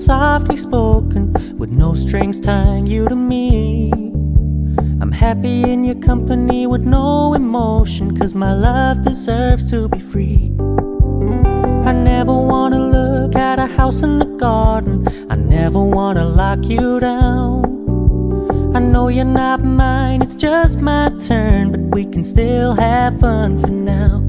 softly spoken, with no strings tying you to me. I'm happy in your company with no emotion, 'cause my love deserves to be free. I never wanna look at a house in the garden, I never wanna lock you down. I know you're not mine, it's just my turn, but we can still have fun for now.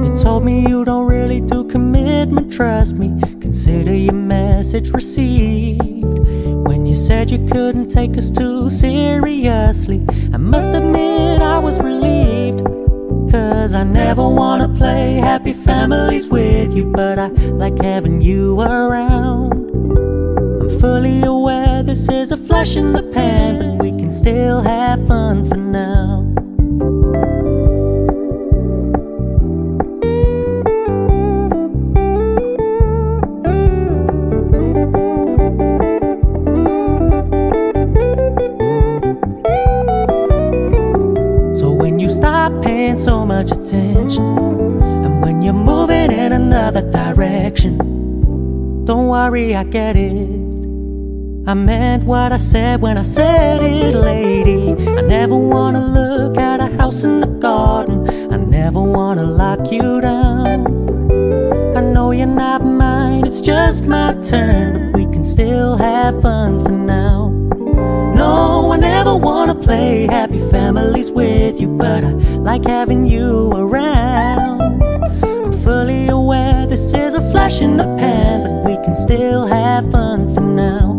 You told me you don't really do commitment, trust me, consider your message received. When you said you couldn't take us too seriously, I must admit I was relieved. 'Cause I never wanna play happy families with you, but I like having you around. I'm fully aware this is a flash in the pan, but we can still have fun for now. Stop paying so much attention, and when you're moving in another direction, don't worry, I get it. I meant what I said when I said it, lady. I never wanna look at a house in the garden, I never wanna lock you down. I know you're not mine, it's just my turn, but we can still have fun for now. No, I never wanna play happy families with you, but I like having you around. I'm fully aware this is a flash in the pan, but we can still have fun for now.